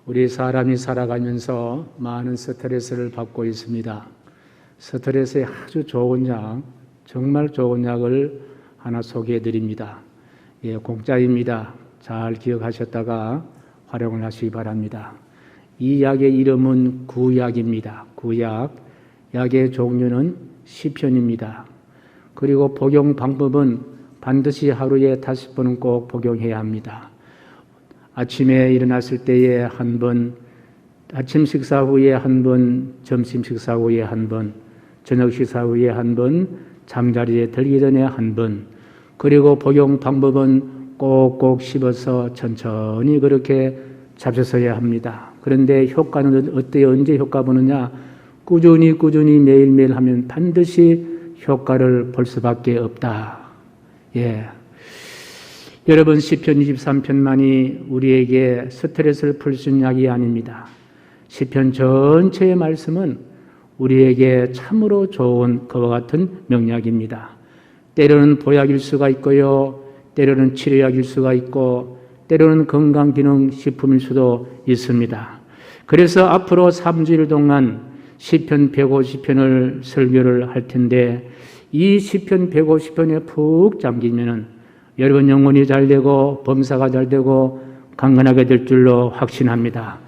우리 사람이 살아가면서 많은 스트레스를 받고 있습니다. 스트레스에 아주 좋은 약, 정말 좋은 약을 하나 소개해 드립니다. 공짜입니다. 잘 기억하셨다가 활용을 하시기 바랍니다. 이 약의 이름은 구약입니다. 구약. 약의 종류는 시편입니다. 그리고 복용 방법은 반드시 하루에 5번은 꼭 복용해야 합니다. 아침에 일어났을 때에 한 번, 아침 식사 후에 한 번, 점심 식사 후에 한 번, 저녁 식사 후에 한 번, 잠자리에 들기 전에 한 번, 그리고 복용 방법은 꼭꼭 씹어서 천천히 그렇게 잡수셔야 합니다. 그런데 효과는 어때요? 언제 효과 보느냐? 꾸준히 매일매일 하면 반드시 효과를 볼 수밖에 없다. 여러분, 시편 23편만이 우리에게 스트레스를 풀 수 있는 약이 아닙니다. 시편 전체의 말씀은 우리에게 참으로 좋은 그와 같은 명약입니다. 때로는 보약일 수가 있고요, 때로는 치료약일 수가 있고, 때로는 건강기능식품일 수도 있습니다. 그래서 앞으로 3주일 동안 시편 150편을 설교를 할 텐데, 이 시편 150편에 푹 잠기면은 여러분 영혼이 잘 되고 범사가 잘 되고 강건하게 될 줄로 확신합니다.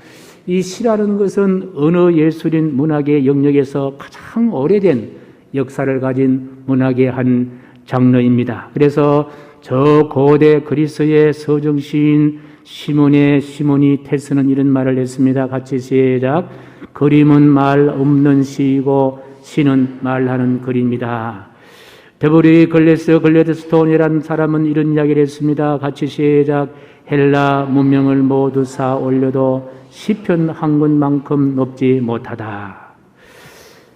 이 시라는 것은 언어 예술인 문학의 영역에서 가장 오래된 역사를 가진 문학의 한 장르입니다. 그래서 저 고대 그리스의 서정시인 시몬이 테스는 이런 말을 했습니다. 같이 시작. 그림은 말 없는 시이고 시는 말하는 글입니다. 데브리 글래드스톤이라는 사람은 이런 이야기를 했습니다. 같이 시작. 헬라 문명을 모두 쌓아 올려도 시편 한 권만큼 높지 못하다.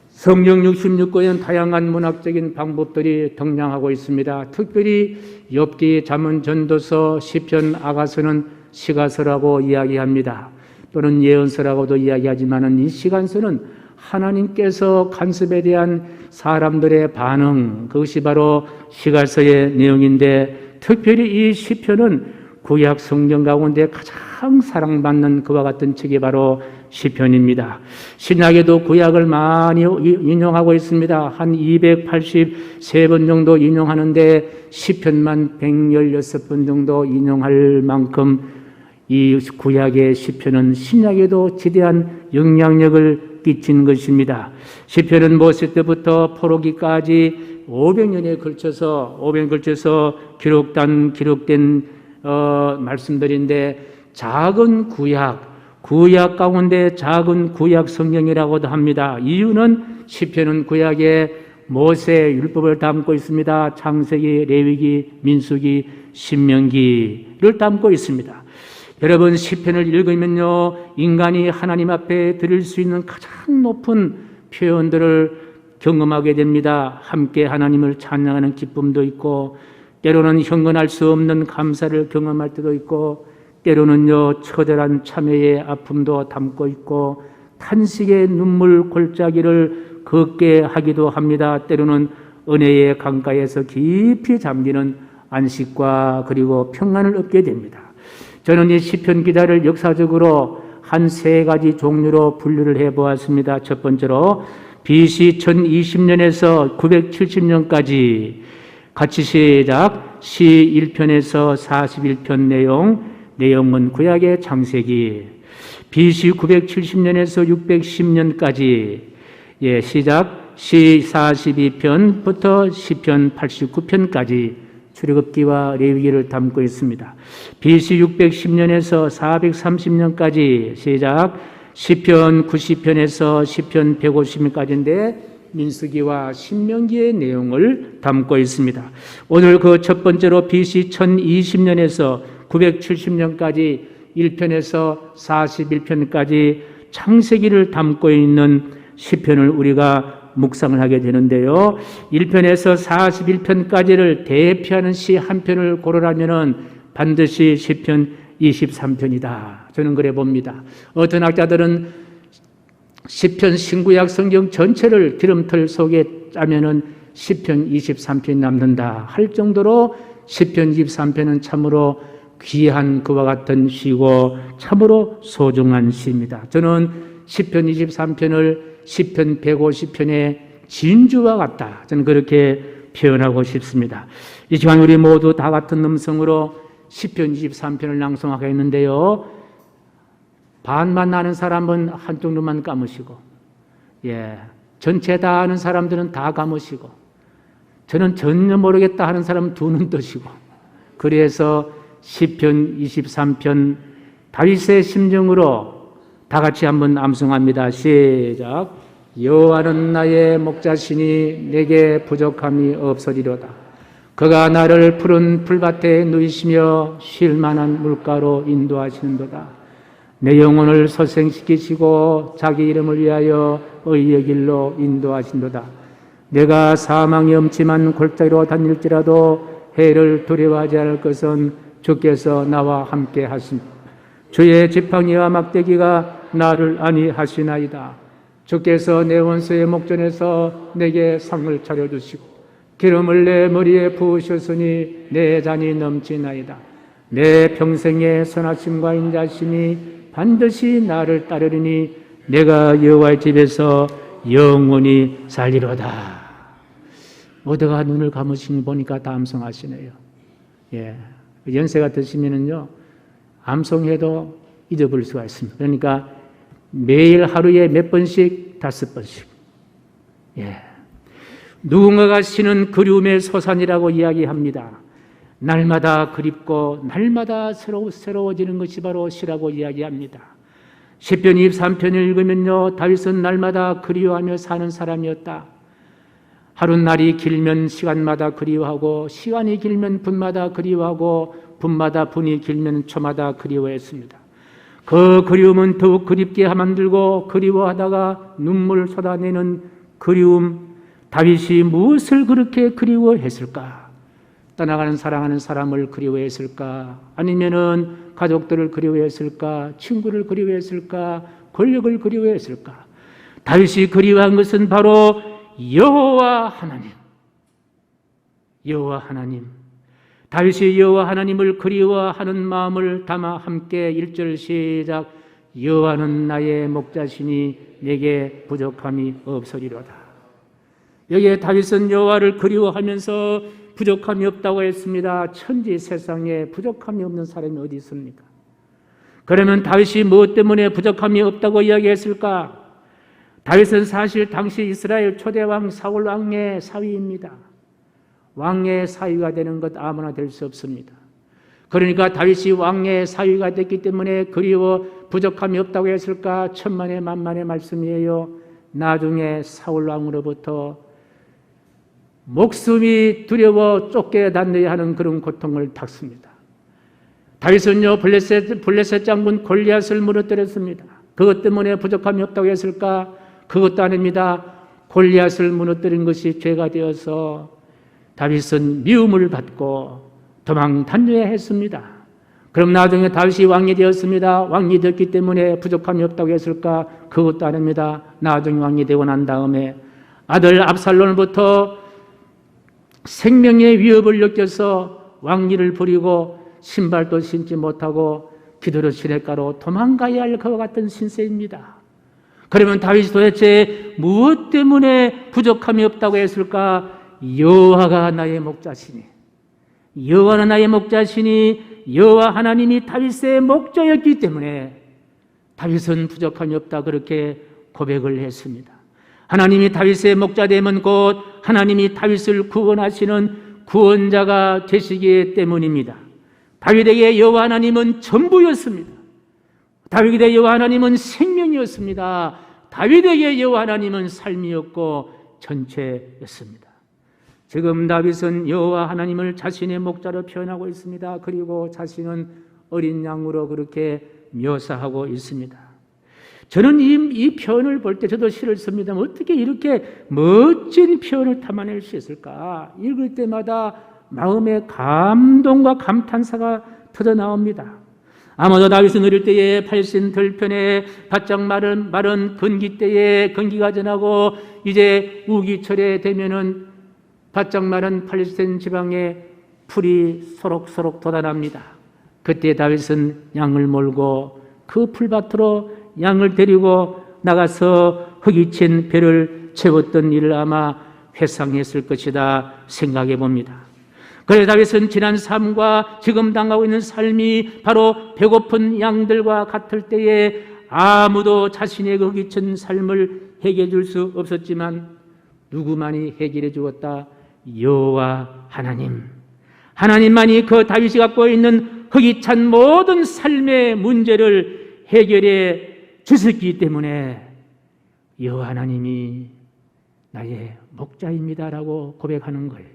성경 66권에는 다양한 문학적인 방법들이 등장하고 있습니다. 특별히 욥기, 잠언, 전도서, 시편, 아가서는 시가서라고 이야기합니다. 또는 예언서라고도 이야기하지만 이 시간서는 하나님께서 간섭에 대한 사람들의 반응, 그것이 바로 시가서의 내용인데, 특별히 이 시편은 구약 성경 가운데 가장 사랑받는 그와 같은 책이 바로 시편입니다. 신약에도 구약을 많이 인용하고 있습니다. 한 283번 정도 인용하는데 시편만 116번 정도 인용할 만큼 이 구약의 시편은 신약에도 지대한 영향력을 끼친 것입니다. 시편은 모세 때부터 포로기까지 500년에 걸쳐서 기록된 말씀들인데, 작은 구약 가운데 작은 구약 성경이라고도 합니다. 이유는 시편은 구약의 모세 율법을 담고 있습니다. 창세기, 레위기, 민수기, 신명기를 담고 있습니다. 여러분, 시편을 읽으면요, 인간이 하나님 앞에 드릴 수 있는 가장 높은 표현들을 경험하게 됩니다. 함께 하나님을 찬양하는 기쁨도 있고, 때로는 형언할 수 없는 감사를 경험할 때도 있고, 때로는요, 처절한 참회의 아픔도 담고 있고, 탄식의 눈물 골짜기를 걷게 하기도 합니다. 때로는 은혜의 강가에서 깊이 잠기는 안식과 그리고 평안을 얻게 됩니다. 저는 이 시편 기자를 역사적으로 한 3가지 종류로 분류를 해보았습니다. 첫 번째로 BC 1020년에서 970년까지 같이 시작. 시 1편에서 41편 내용은 구약의 창세기. BC 970년에서 610년까지 시작. 시 42편부터 시편 89편까지 출애굽기와 레위기를 담고 있습니다. BC 610년에서 430년까지 시작. 시편 90편에서 시편 150편까지인데 민수기와 신명기의 내용을 담고 있습니다. 오늘 그 첫 번째로 BC 1020년에서 970년까지 1편에서 41편까지 창세기를 담고 있는 시편을 우리가 묵상을 하게 되는데요. 1편에서 41편까지를 대표하는 시 한 편을 고르라면 반드시 시편 23편이다. 저는 그래 봅니다. 어떤 학자들은 시편 신구약 성경 전체를 기름틀 속에 짜면은 시편 23편이 남는다 할 정도로 시편 23편은 참으로 귀한 그와 같은 시고 참으로 소중한 시입니다. 저는 시편 23편을 시편 150편의 진주와 같다, 저는 그렇게 표현하고 싶습니다. 이 시간 우리 모두 다 같은 음성으로 시편 23편을 낭송하겠는데요, 반만 아는 사람은 한쪽 눈만 감으시고, 전체 다 아는 사람들은 다 감으시고, 저는 전혀 모르겠다 하는 사람은 두 눈 뜨시고, 그래서 시편 23편 다윗의 심정으로 다 같이 한번 암송합니다. 시작. 여호와는 나의 목자시니 내게 부족함이 없으리로다. 그가 나를 푸른 풀밭에 누이시며 쉴 만한 물가로 인도하시는도다. 내 영혼을 소생시키시고 자기 이름을 위하여 의의 길로 인도하신도다. 내가 사망이 엄침한 골짜기로 다닐지라도 해를 두려워하지 않을 것은 주께서 나와 함께 하심. 주의 지팡이와 막대기가 나를 안위하시나이다. 주께서 내 원수의 목전에서 내게 상을 차려주시고 기름을 내 머리에 부으셨으니 내 잔이 넘치나이다. 내 평생의 선하심과 인자심이 반드시 나를 따르리니 내가 여호와의 집에서 영원히 살리로다. 모두가 눈을 감으시니 보니까 다 암송하시네요. 연세가 드시면은요, 암송해도 잊어버릴 수가 있습니다. 그러니까 매일 하루에 몇 번씩, 5번씩. 누군가가 쉬는 그리움의 소산이라고 이야기합니다. 날마다 그립고 날마다 새로워지는 것이 바로 시라고 이야기합니다. 시편 23편을 읽으면요, 다윗은 날마다 그리워하며 사는 사람이었다. 하루날이 길면 시간마다 그리워하고, 시간이 길면 분마다 그리워하고, 분마다 분이 길면 초마다 그리워했습니다. 그 그리움은 더욱 그립게 만들고, 그리워하다가 눈물 쏟아내는 그리움. 다윗이 무엇을 그렇게 그리워했을까? 떠나가는 사랑하는 사람을 그리워했을까? 아니면은 가족들을 그리워했을까? 친구를 그리워했을까? 권력을 그리워했을까? 다윗이 그리워한 것은 바로 여호와 하나님. 여호와 하나님. 다윗이 여호와 하나님을 그리워하는 마음을 담아 함께 1절 시작. 여호와는 나의 목자시니 내게 부족함이 없으리로다. 여기에 다윗은 여호와를 그리워하면서 부족함이 없다고 했습니다. 천지 세상에 부족함이 없는 사람이 어디 있습니까? 그러면 다윗이 무엇 때문에 부족함이 없다고 이야기했을까? 다윗은 사실 당시 이스라엘 초대왕 사울 왕의 사위입니다. 왕의 사위가 되는 것 아무나 될 수 없습니다. 그러니까 다윗이 왕의 사위가 됐기 때문에 그리워 부족함이 없다고 했을까? 천만의 만만의 말씀이에요. 나중에 사울 왕으로부터 목숨이 두려워 쫓겨다녀야 하는 그런 고통을 탔습니다. 다윗은요, 블레셋 장군 골리앗을 무너뜨렸습니다. 그것 때문에 부족함이 없다고 했을까? 그것도 아닙니다. 골리앗을 무너뜨린 것이 죄가 되어서 다윗은 미움을 받고 도망 다녀야 했습니다. 그럼 나중에 다윗이 왕이 되었습니다. 왕이 되었기 때문에 부족함이 없다고 했을까? 그것도 아닙니다. 나중에 왕이 되고 난 다음에 아들 압살롬부터 생명의 위협을 느껴서 왕위를 버리고 신발도 신지 못하고 기도로 시냇가로 도망가야 할 것과 같은 신세입니다. 그러면 다윗이 도대체 무엇 때문에 부족함이 없다고 했을까? 여호와가 나의 목자시니, 여호와는 나의 목자시니, 여호와 하나님이 다윗의 목자였기 때문에 다윗은 부족함이 없다, 그렇게 고백을 했습니다. 하나님이 다윗의 목자되면 곧 하나님이 다윗을 구원하시는 구원자가 되시기 때문입니다. 다윗에게 여호와 하나님은 전부였습니다. 다윗에게 여호와 하나님은 생명이었습니다. 다윗에게 여호와 하나님은 삶이었고 전체였습니다. 지금 다윗은 여호와 하나님을 자신의 목자로 표현하고 있습니다. 그리고 자신은 어린 양으로 그렇게 묘사하고 있습니다. 저는 이 표현을 볼 때 저도 시를 씁니다. 어떻게 이렇게 멋진 표현을 담아낼 수 있을까? 읽을 때마다 마음의 감동과 감탄사가 터져나옵니다. 아마도 다윗은 어릴 때에 팔신 들편에 바짝 마른 건기 때에 건기가 지나고 이제 우기철에 되면은 바짝 마른 팔신 지방에 풀이 소록소록 돋아납니다. 그때 다윗은 양을 몰고 그 풀밭으로 양을 데리고 나가서 흙이 친 배를 채웠던 일을 아마 회상했을 것이다 생각해 봅니다. 그래 다윗은 지난 삶과 지금 당하고 있는 삶이 바로 배고픈 양들과 같을 때에 아무도 자신의 그 흙이 친 삶을 해결해 줄 수 없었지만 누구만이 해결해 주었다? 여호와 하나님만이 그 다윗이 갖고 있는 흙이 찬 모든 삶의 문제를 해결해 주셨기 때문에 여호와 하나님이 나의 목자입니다라고 고백하는 거예요.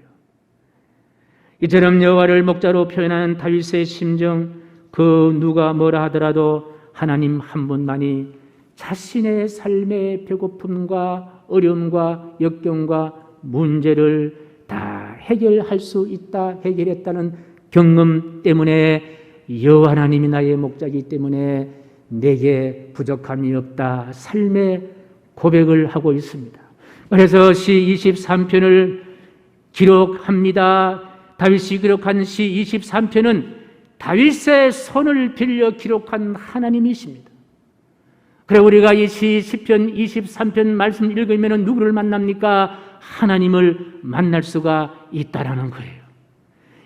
이처럼 여호와를 목자로 표현하는 다윗의 심정, 그 누가 뭐라 하더라도 하나님 한 분만이 자신의 삶의 배고픔과 어려움과 역경과 문제를 다 해결할 수 있다, 해결했다는 경험 때문에 여호와 하나님이 나의 목자이기 때문에 내게 부족함이 없다, 삶의 고백을 하고 있습니다. 그래서 시 23편을 기록합니다. 다윗이 기록한 시 23편은 다윗의 손을 빌려 기록한 하나님이십니다. 그래 우리가 이 시 10편 23편 말씀 읽으면 누구를 만납니까? 하나님을 만날 수가 있다라는 거예요.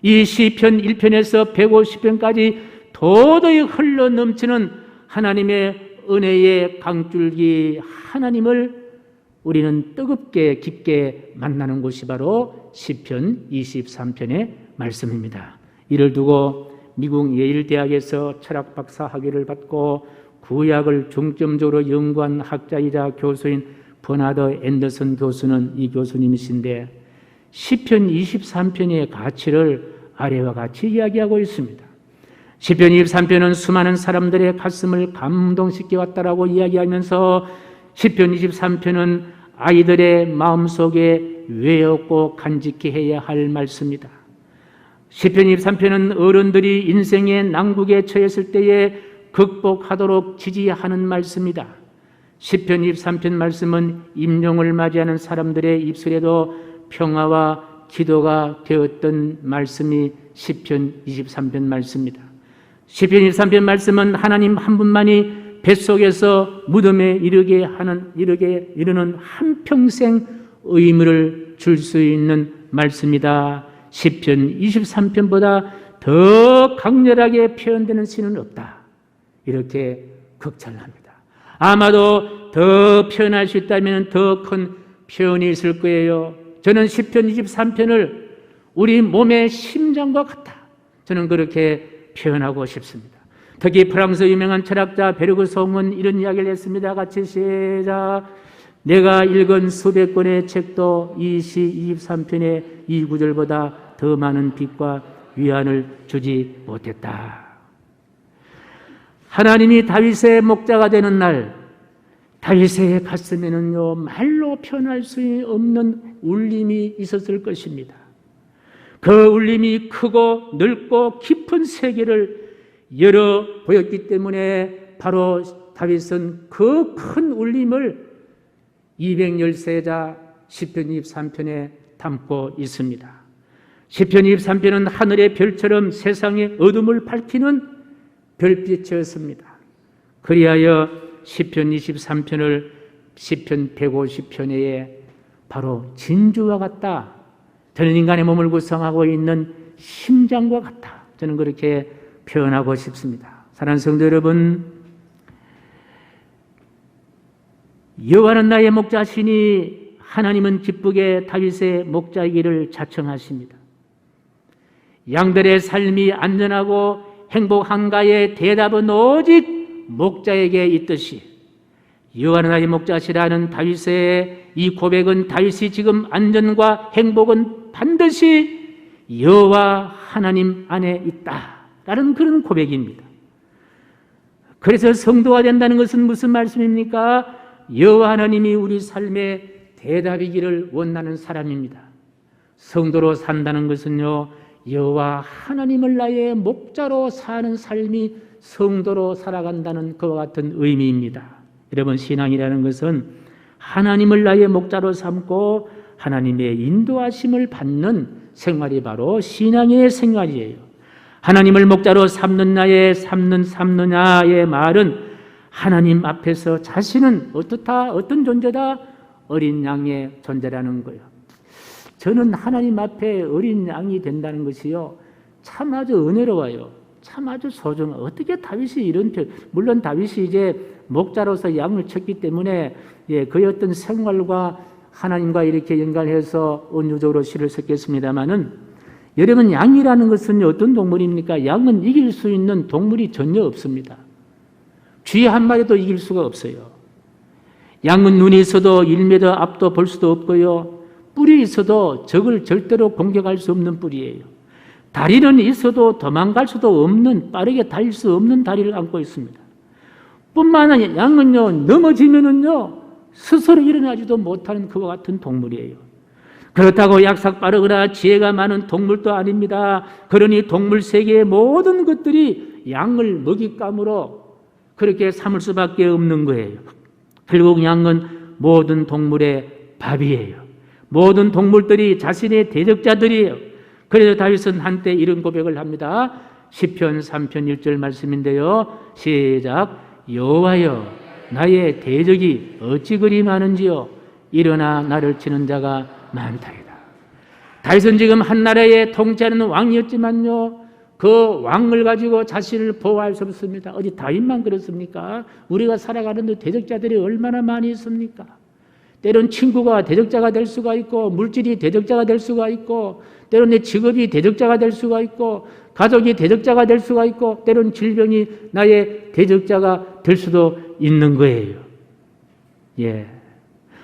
이 시편 1편에서 150편까지 도저히 흘러 넘치는 하나님의 은혜의 강줄기, 하나님을 우리는 뜨겁게 깊게 만나는 곳이 바로 시편 23편의 말씀입니다. 이를 두고 미국 예일대학에서 철학 박사 학위를 받고 구약을 중점적으로 연구한 학자이자 교수인 버나드 앤더슨 교수는 이 교수님이신데 시편 23편의 가치를 아래와 같이 이야기하고 있습니다. 시편 23편은 수많은 사람들의 가슴을 감동시켜 왔다라고 이야기하면서 시편 23편은 아이들의 마음속에 외웠고 간직히 해야 할 말씀이다. 시편 23편은 어른들이 인생의 난국에 처했을 때에 극복하도록 지지하는 말씀이다. 시편 23편 말씀은 임종을 맞이하는 사람들의 입술에도 평화와 기도가 되었던 말씀이 시편 23편 말씀입니다. 시편 23편 말씀은 하나님 한 분만이 뱃속에서 무덤에 이르는 한평생 의미를 줄 수 있는 말씀이다. 시편 23편보다 더 강렬하게 표현되는 시는 없다. 이렇게 극찬합니다. 아마도 더 표현할 수 있다면 더 큰 표현이 있을 거예요. 저는 시편 23편을 우리 몸의 심장과 같다, 저는 그렇게 표현하고 싶습니다. 특히 프랑스 유명한 철학자 베르그송은 이런 이야기를 했습니다. 같이 시작. 내가 읽은 수백 권의 책도 이 시 23편의 이 구절보다 더 많은 빛과 위안을 주지 못했다. 하나님이 다윗의 목자가 되는 날, 다윗의 가슴에는요 말로 표현할 수 없는 울림이 있었을 것입니다. 그 울림이 크고 넓고 깊은 세계를 열어 보였기 때문에 바로 다윗은 그 큰 울림을 213자 시편 23편에 담고 있습니다. 시편 23편은 하늘의 별처럼 세상의 어둠을 밝히는 별빛이었습니다. 그리하여 시편 23편을 시편 150편에 바로 진주와 같다, 저는 인간의 몸을 구성하고 있는 심장과 같다, 저는 그렇게 표현하고 싶습니다. 사랑하는 성도 여러분, 여호와는 나의 목자시니 하나님은 기쁘게 다윗의 목자이기를 자청하십니다. 양들의 삶이 안전하고 행복한가의 대답은 오직 목자에게 있듯이 여호와는 나의 목자시라는 다윗의 이 고백은 다윗이 지금 안전과 행복은 반드시 여호와 하나님 안에 있다라는 그런 고백입니다. 그래서 성도가 된다는 것은 무슨 말씀입니까? 여호와 하나님이 우리 삶의 대답이기를 원하는 사람입니다. 성도로 산다는 것은요, 여호와 하나님을 나의 목자로 사는 삶이 성도로 살아간다는 그와 같은 의미입니다. 여러분, 신앙이라는 것은 하나님을 나의 목자로 삼고 하나님의 인도하심을 받는 생활이 바로 신앙의 생활이에요. 하나님을 목자로 삼느냐의 말은 하나님 앞에서 자신은 어떻다, 어떤 존재다? 어린 양의 존재라는 거예요. 저는 하나님 앞에 어린 양이 된다는 것이요, 참 아주 은혜로워요. 참 아주 소중해요. 어떻게 다윗이 이런 물론 다윗이 이제 목자로서 양을 쳤기 때문에 그의 어떤 생활과 하나님과 이렇게 연관해서 은유적으로 시를 썼겠습니다마는, 여러분, 양이라는 것은 어떤 동물입니까? 양은 이길 수 있는 동물이 전혀 없습니다. 쥐 한 마리도 이길 수가 없어요. 양은 눈이 있어도 1m 앞도 볼 수도 없고요, 뿔이 있어도 적을 절대로 공격할 수 없는 뿔이에요. 다리는 있어도 도망갈 수도 없는, 빠르게 달릴 수 없는 다리를 안고 있습니다. 뿐만 아니라 양은요, 넘어지면은요 스스로 일어나지도 못하는 그와 같은 동물이에요. 그렇다고 약삭 빠르거나 지혜가 많은 동물도 아닙니다. 그러니 동물 세계의 모든 것들이 양을 먹잇감으로 그렇게 삼을 수밖에 없는 거예요. 결국 양은 모든 동물의 밥이에요. 모든 동물들이 자신의 대적자들이에요. 그래서 다윗은 한때 이런 고백을 합니다. 시편 3편 1절 말씀인데요, 시작. 여호와여, 나의 대적이 어찌 그리 많은지요. 일어나 나를 치는 자가 많다이다. 다윗은 지금 한 나라의 통치하는 왕이었지만요, 그 왕을 가지고 자신을 보호할 수 없습니다. 어디 다윗만 그렇습니까? 우리가 살아가는데 대적자들이 얼마나 많이 있습니까? 때론 친구가 대적자가 될 수가 있고, 물질이 대적자가 될 수가 있고, 때론 내 직업이 대적자가 될 수가 있고, 가족이 대적자가 될 수가 있고, 때론 질병이 나의 대적자가 될 수도 있는 거예요.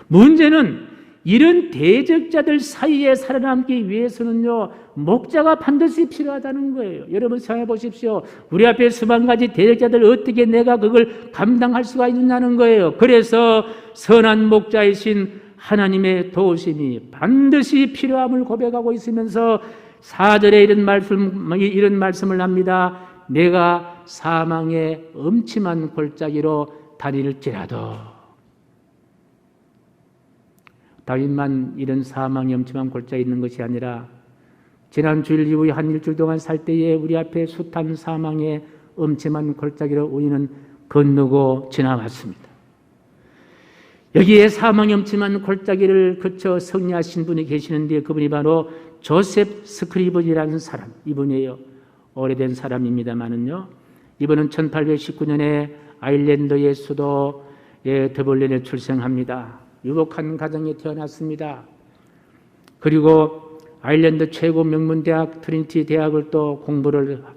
문제는 이런 대적자들 사이에 살아남기 위해서는요, 목자가 반드시 필요하다는 거예요. 여러분 생각해 보십시오. 우리 앞에 수만 가지 대적자들, 어떻게 내가 그걸 감당할 수가 있느냐는 거예요. 그래서 선한 목자이신 하나님의 도우심이 반드시 필요함을 고백하고 있으면서 4절에 이런 말씀을 합니다. 내가 사망의 음침한 골짜기로 다닐지라도. 다윗만 이런 사망의 음침한 골짜기에 있는 것이 아니라 지난 주일 이후에 한 일주일 동안 살 때에 우리 앞에 숱한 사망의 음침한 골짜기로 우리는 건너고 지나왔습니다. 여기에 사망의 음침한 골짜기를 거쳐 승리하신 분이 계시는데, 그분이 바로 조셉 스크리븐이라는 사람, 이분이에요. 오래된 사람입니다만은요, 이분은 1819년에 아일랜드의 수도 더블린에 출생합니다. 유복한 가정에 태어났습니다. 그리고 아일랜드 최고 명문대학 트리니티 대학을 또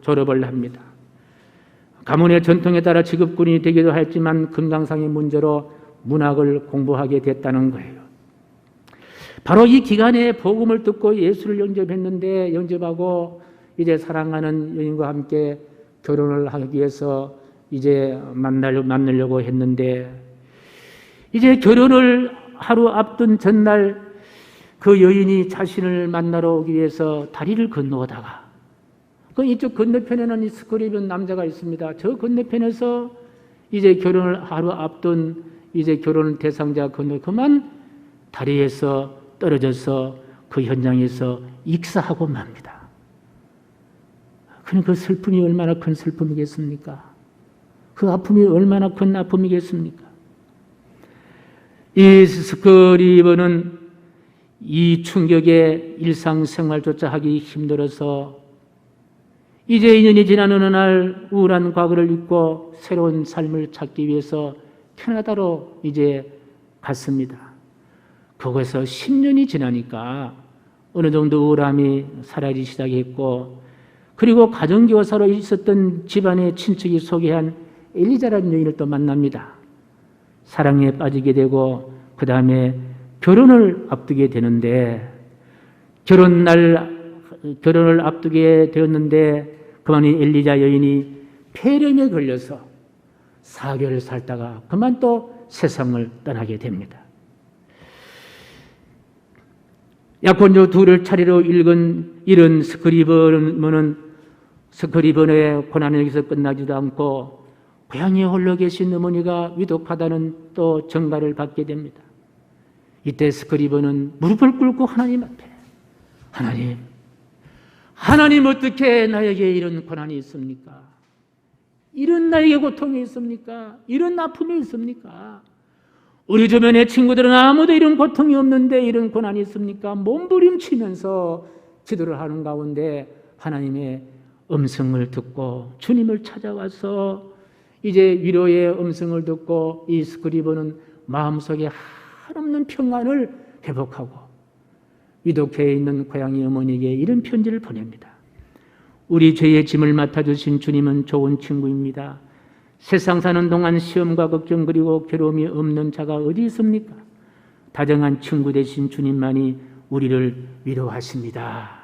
졸업을 합니다. 가문의 전통에 따라 직업군인이 되기도 했지만 건강상의 문제로 문학을 공부하게 됐다는 거예요. 바로 이 기간에 복음을 듣고 예수를 영접했는데, 영접하고 이제 사랑하는 여인과 함께 결혼을 하기 위해서 이제 만나려고 했는데, 이제 결혼을 하루 앞둔 전날 그 여인이 자신을 만나러 오기 위해서 다리를 건너오다가, 그 이쪽 건너편에는 이 스크리븐 남자가 있습니다. 저 건너편에서 이제 결혼을 하루 앞둔 이제 결혼 대상자 그만 다리에서 떨어져서 그 현장에서 익사하고 맙니다. 그럼 그 슬픔이 얼마나 큰 슬픔이겠습니까? 그 아픔이 얼마나 큰 아픔이겠습니까? 이 스크리븐은 이 충격에 일상생활조차 하기 힘들어서 이제 2년이 지난 어느 날 우울한 과거를 잊고 새로운 삶을 찾기 위해서 캐나다로 이제 갔습니다. 거기서 10년이 지나니까 어느 정도 우울함이 사라지기 시작했고, 그리고 가정교사로 있었던 집안의 친척이 소개한 엘리자라는 여인을 또 만납니다. 사랑에 빠지게 되고 그 다음에 결혼을 앞두게 되는데, 결혼을 앞두게 되었는데 그만 이 엘리자 여인이 폐렴에 걸려서 4개월 살다가 그만 또 세상을 떠나게 됩니다. 약혼녀 둘을 차례로 읽은 이런 스크리븐의 고난은 여기서 끝나지도 않고 고향에 홀로 계신 어머니가 위독하다는 또 전가를 받게 됩니다. 이때 스크리븐은 무릎을 꿇고 하나님 앞에, 하나님 어떻게 나에게 이런 고난이 있습니까? 이런 나에게 고통이 있습니까? 이런 아픔이 있습니까? 우리 주변의 친구들은 아무도 이런 고통이 없는데 이런 고난이 있습니까? 몸부림치면서 기도를 하는 가운데 하나님의 음성을 듣고 주님을 찾아와서 이제 위로의 음성을 듣고 이 스크리버는 마음속에 한없는 평안을 회복하고 위독해에 있는 고향의 어머니에게 이런 편지를 보냅니다. 우리 죄의 짐을 맡아주신 주님은 좋은 친구입니다. 세상 사는 동안 시험과 걱정 그리고 괴로움이 없는 자가 어디 있습니까? 다정한 친구 되신 주님만이 우리를 위로하십니다.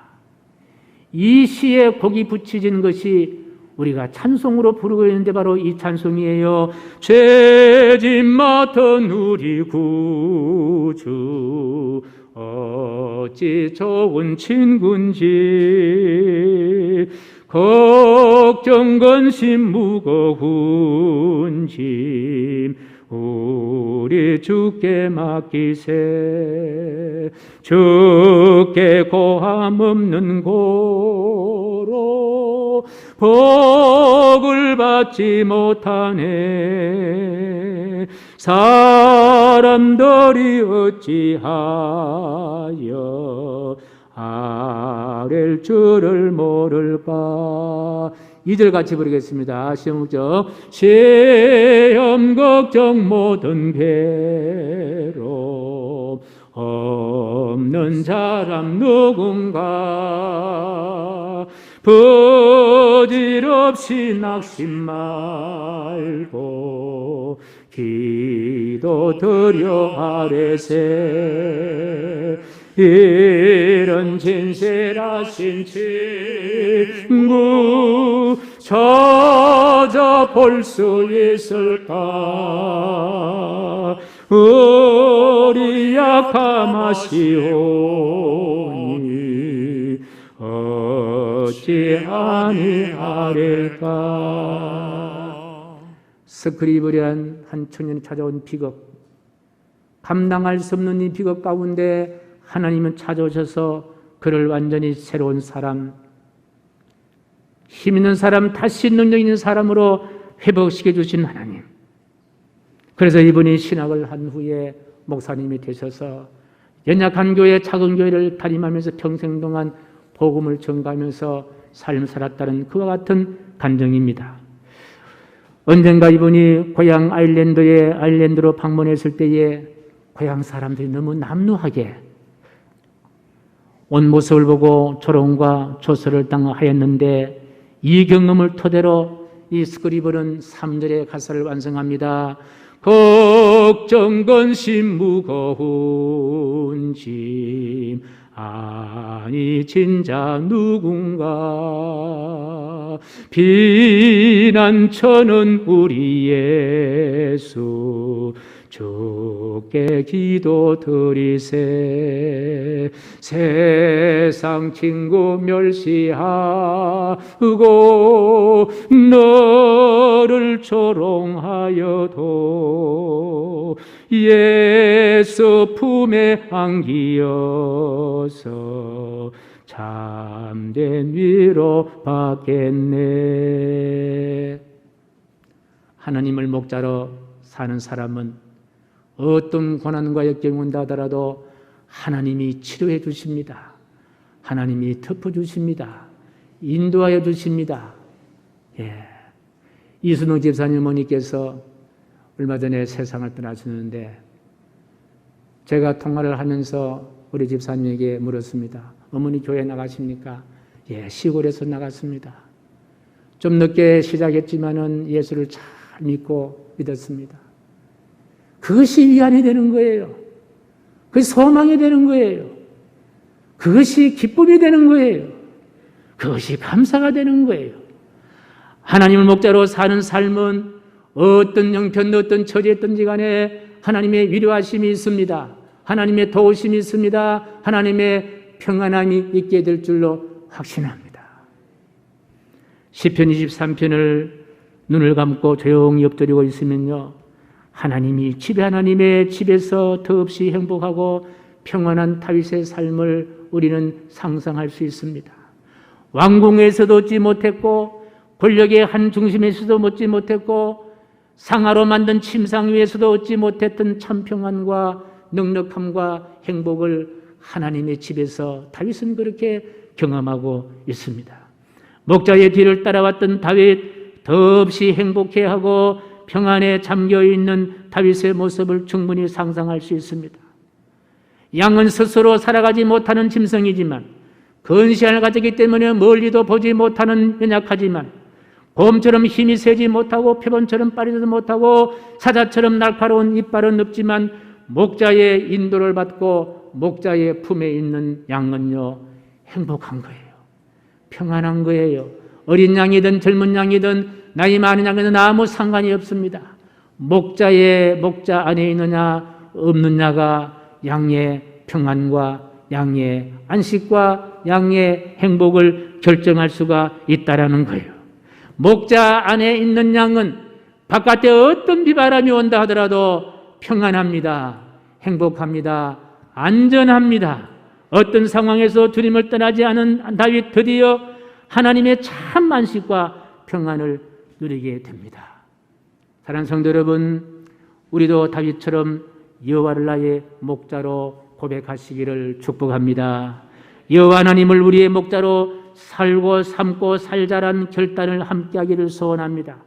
이 시에 곡이 붙여진 것이 우리가 찬송으로 부르고 있는데 바로 이 찬송이에요. 죄짐 맡은 우리 구주 어찌 좋은 친구인지 걱정 근심 무거운 짐 우리 주께 맡기세. 주께 고함 없는 고로 복을 받지 못하네. 사람들이 어찌하여 아랠 줄을 모를까. 2절 같이 부르겠습니다. 시험 걱정, 시험 걱정 모든 괴로움 없는 사람 누군가. 부질없이 낙심 말고 기도 드려 아뢰세. 이런 진실하신 친구 찾아볼 수 있을까. 우리 약함하시오니 어찌 아니하릴까. 스크리브리한 한 청년이 찾아온 비극, 감당할 수 없는 이 비극 가운데 하나님은 찾아오셔서 그를 완전히 새로운 사람, 힘 있는 사람, 다시 능력 있는 사람으로 회복시켜 주신 하나님. 그래서 이분이 신학을 한 후에 목사님이 되셔서 연약한 교회, 작은 교회를 담임하면서 평생 동안 복음을 전가하면서 삶을 살았다는 그와 같은 간증입니다. 언젠가 이분이 고향 아일랜드로 방문했을 때에 고향 사람들이 너무 남루하게 온 모습을 보고 조롱과 조소를 당하였는데 이 경험을 토대로 이 스크리버는 3절의 가사를 완성합니다. 걱정 근심 무거운 짐 아니 진자 누군가. 비난처는 우리 예수 주께 기도 드리세. 세상 친구 멸시하고 너를 조롱하여도 예수 품에 안기어서 참된 위로 받겠네. 하나님을 목자로 사는 사람은 어떤 고난과 역경이 온다 하더라도 하나님이 치료해 주십니다. 하나님이 덮어주십니다. 인도하여 주십니다. 이순웅 집사님 어머니께서 얼마 전에 세상을 떠나셨는데 제가 통화를 하면서 우리 집사님에게 물었습니다. 어머니 교회 나가십니까? 시골에서 나갔습니다. 좀 늦게 시작했지만은 예수를 잘 믿고 믿었습니다. 그것이 위안이 되는 거예요. 그것이 소망이 되는 거예요. 그것이 기쁨이 되는 거예요. 그것이 감사가 되는 거예요. 하나님을 목자로 사는 삶은 어떤 형편, 어떤 처지였든지 간에 하나님의 위로하심이 있습니다. 하나님의 도우심이 있습니다. 하나님의 평안함이 있게 될 줄로 확신합니다. 시편 23편을 눈을 감고 조용히 엎드리고 있으면요, 하나님의 집에서 더없이 행복하고 평안한 다윗의 삶을 우리는 상상할 수 있습니다. 왕궁에서도 얻지 못했고 권력의 한 중심에서도 얻지 못했고 상하로 만든 침상 위에서도 얻지 못했던 참 평안과 넉넉함과 행복을 하나님의 집에서 다윗은 그렇게 경험하고 있습니다. 목자의 뒤를 따라왔던 다윗, 더없이 행복해하고 평안에 잠겨있는 다윗의 모습을 충분히 상상할 수 있습니다. 양은 스스로 살아가지 못하는 짐승이지만 근시안을 가졌기 때문에 멀리도 보지 못하는 연약하지만 곰처럼 힘이 세지 못하고 표범처럼 빠르지도 못하고 사자처럼 날카로운 이빨은 없지만 목자의 인도를 받고 목자의 품에 있는 양은요 행복한 거예요. 평안한 거예요. 어린 양이든 젊은 양이든 나이 많은 양이든 아무 상관이 없습니다. 목자 안에 있느냐 없느냐가 양의 평안과 양의 안식과 양의 행복을 결정할 수가 있다라는 거예요. 목자 안에 있는 양은 바깥에 어떤 비바람이 온다 하더라도 평안합니다. 행복합니다. 안전합니다. 어떤 상황에서 주님을 떠나지 않은 다윗 드디어 하나님의 참 안식과 평안을 누리게 됩니다. 사랑하는 성도 여러분, 우리도 다윗처럼 여호와를 나의 목자로 고백하시기를 축복합니다. 여호와 하나님을 우리의 목자로 살고 삶고 살자란 결단을 함께하기를 소원합니다.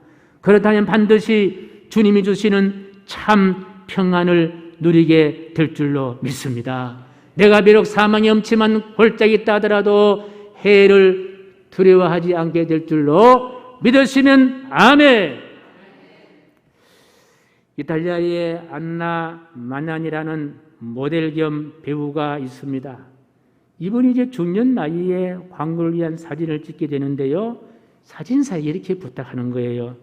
그렇다면 반드시 주님이 주시는 참 평안을 누리게 될 줄로 믿습니다. 내가 비록 사망의 엄침한 골짜기 있다 하더라도 해를 두려워하지 않게 될 줄로 믿으시면 아멘. 이탈리아의 안나 마난이라는 모델 겸 배우가 있습니다. 이분이 이제 중년 나이에 광고를 위한 사진을 찍게 되는데요. 사진사에 이렇게 부탁하는 거예요.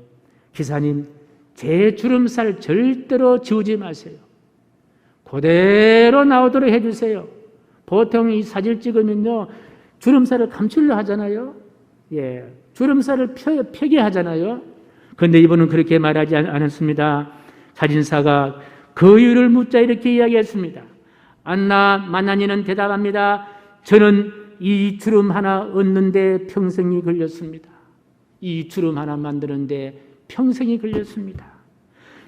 기사님, 제 주름살 절대로 지우지 마세요. 그대로 나오도록 해주세요. 보통 이 사진을 찍으면요, 주름살을 감추려 하잖아요. 예, 주름살을 펴게 하잖아요. 그런데 이분은 그렇게 말하지 않았습니다. 사진사가 그 이유를 묻자 이렇게 이야기했습니다. 안나 마나니는 대답합니다. 저는 이 주름 하나 얻는데 평생이 걸렸습니다. 이 주름 하나 만드는데 평생이 걸렸습니다.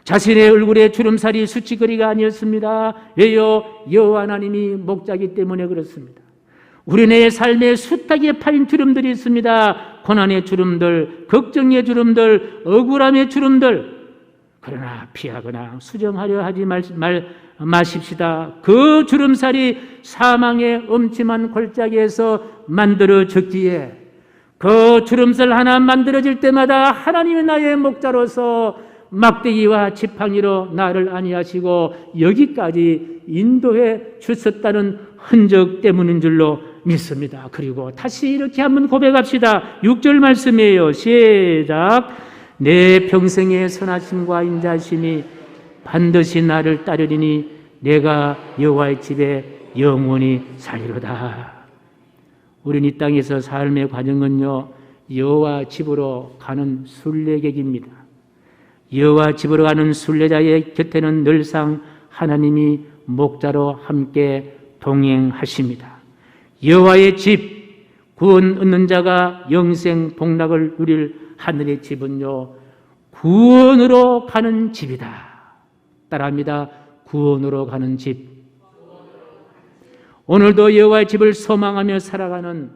자신의 얼굴에 주름살이 수치거리가 아니었습니다. 왜요? 여호와 하나님이 목자기 때문에 그렇습니다. 우리네 삶에 숱하게 파인 주름들이 있습니다. 고난의 주름들, 걱정의 주름들, 억울함의 주름들. 그러나 피하거나 수정하려 하지 마십시다. 그 주름살이 사망의 엄침한 골짜기에서 만들어졌기에 그 주름살 하나 만들어질 때마다 하나님이 나의 목자로서 막대기와 지팡이로 나를 안위하시고 여기까지 인도해 주셨다는 흔적 때문인 줄로 믿습니다. 그리고 다시 이렇게 한번 고백합시다. 6절 말씀이에요. 시작. 내 평생의 선하심과 인자심이 반드시 나를 따르리니 내가 여호와의 집에 영원히 살리로다. 우리는 이 땅에서 삶의 과정은요, 여호와 집으로 가는 순례객입니다. 여호와 집으로 가는 순례자의 곁에는 늘상 하나님이 목자로 함께 동행하십니다. 여호와의 집, 구원 얻는 자가 영생 복락을 누릴 하늘의 집은요, 구원으로 가는 집이다. 따라합니다. 구원으로 가는 집. 오늘도 여호와의 집을 소망하며 살아가는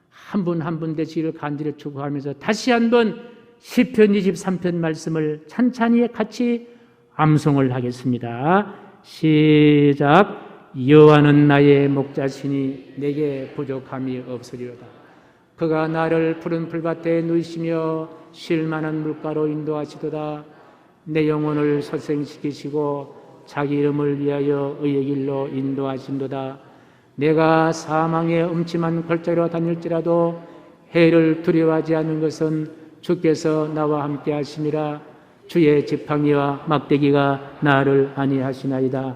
한 분 한 분 되시기를 간절히 축복하면서 다시 한번 시편 23편 말씀을 찬찬히 같이 암송을 하겠습니다. 시작. 여호와는 나의 목자시니 내게 부족함이 없으리로다. 그가 나를 푸른 풀밭에 누이시며 쉴 만한 물가로 인도하시도다. 내 영혼을 소생시키시고 자기 이름을 위하여 의의 길로 인도하신도다. 내가 사망의 음침한 골짜기로 다닐지라도 해를 두려워하지 않는 것은 주께서 나와 함께 하심이라. 주의 지팡이와 막대기가 나를 안위하시나이다.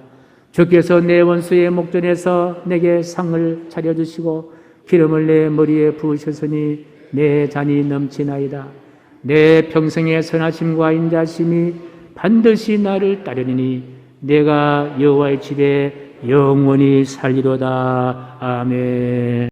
주께서 내 원수의 목전에서 내게 상을 차려주시고 기름을 내 머리에 부으셨으니 내 잔이 넘치나이다. 내 평생의 선하심과 인자심이 반드시 나를 따르리니 내가 여호와의 집에 영원히 살리로다. 아멘.